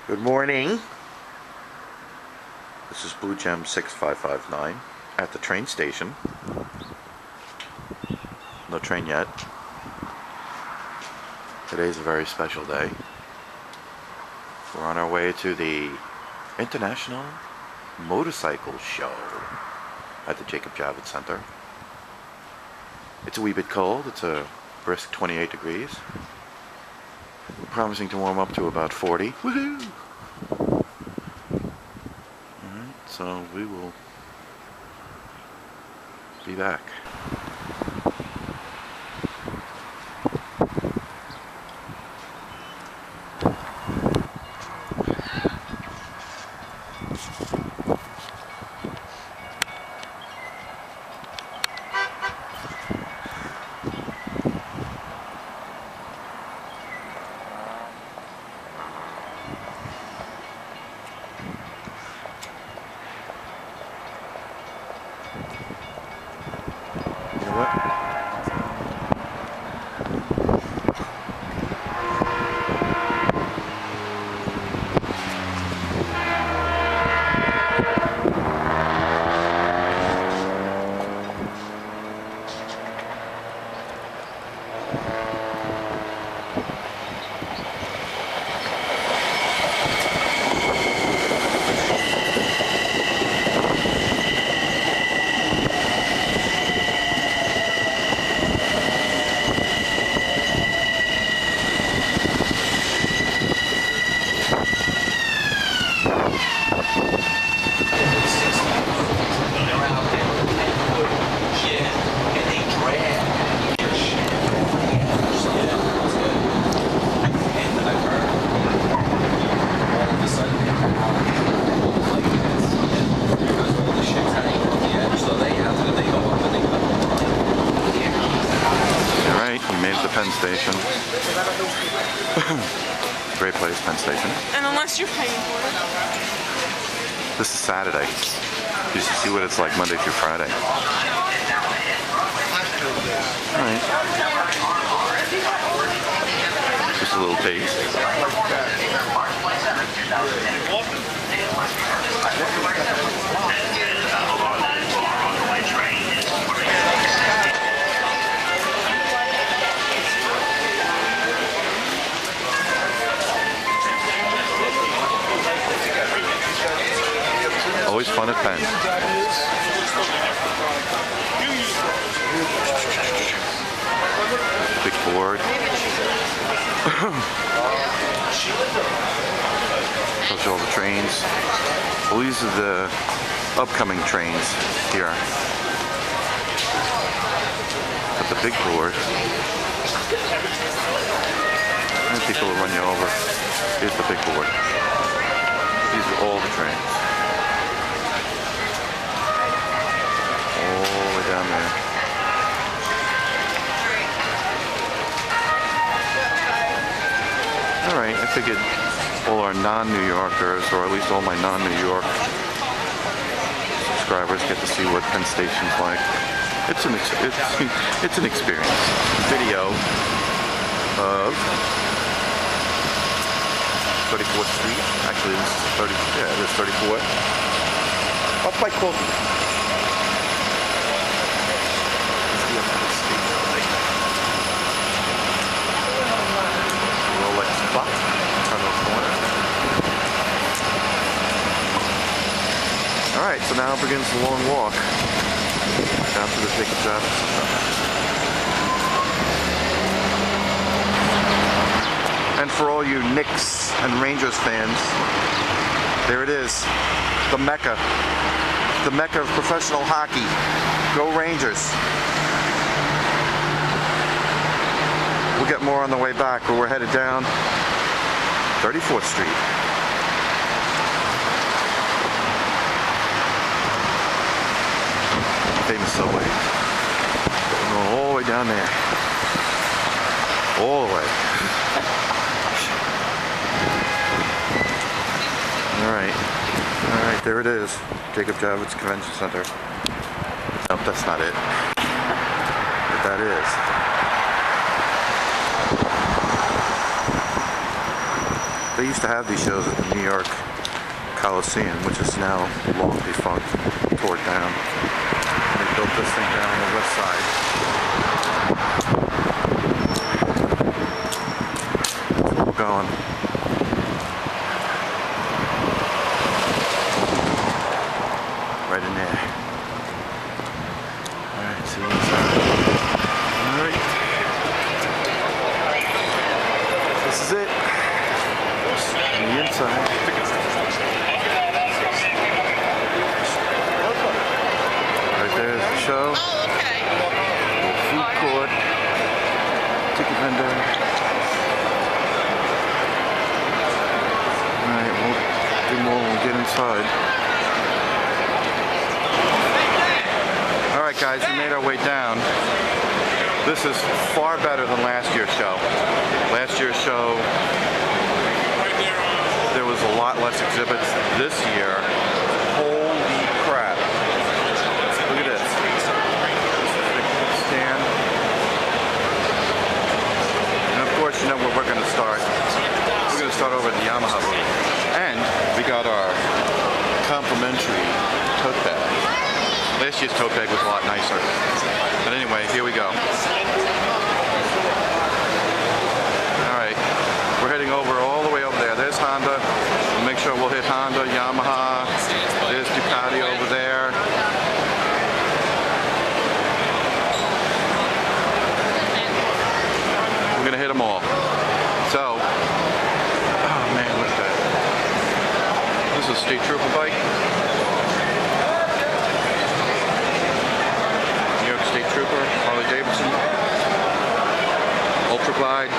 Good morning. This is Blue Gem 6559 at the train station. No train yet. Today's a very special day. We're on our way to the International Motorcycle Show at the Jacob Javits Center. It's a wee bit cold. It's a brisk 28 degrees. We're promising to warm up to about 40. Woohoo! Alright, so we will be back. You know what? Penn Station. Great place, Penn Station. And unless you're paying for it. This is Saturday. You should see what it's like Monday through Friday. Alright. Just a little taste. Always fun at Penn. Big board. Shows you all the trains. Well, these are the upcoming trains here. At the big board. And people will run you over. Here's the big board. These are all the trains. Down there. Alright, I figured all our non-New Yorkers, or at least all my non-New York subscribers, get to see what Penn Station's like. It's an experience. Video of 34th Street. Actually, this is 34th. Up by Quilty. Alright, so now begins the long walk down to the Jacob Javits Center. And for all you Knicks and Rangers fans, there it is, the Mecca of professional hockey. Go Rangers! We'll get more on the way back, but we're headed down 34th Street. Famous subway. Going all the way down there. All the way. Alright, there it is. Jacob Javits Convention Center. Nope, that's not it. But that is. They used to have these shows at the New York Coliseum, which is now long defunct, tore down. And they built this thing down on the west side. That's where we're going. Right in there. Alright, see you inside. Alright. This is it. On the inside. Right there's the show. Oh, okay. Little food court. Ticket vendor. Alright, we'll do more when we get inside. Alright guys, we made our way down. This is far better than last year's show. Last year's show, there was a lot less exhibits. This year, holy crap. Look at this. Stand. And of course, you know where we're going to start. We're going to start over at the Yamaha booth. And we got our complimentary tote bag. Last year's tote bag was a lot nicer. But anyway, here we go. Alright, we're heading over all the way over there. There's Honda. We'll make sure we'll hit Honda, Yamaha. There's Ducati over there. We're going to hit them all. So, oh man, look at that. This is a State Trooper bike. New York State Trooper, Harley Davidson, Ultra Glide.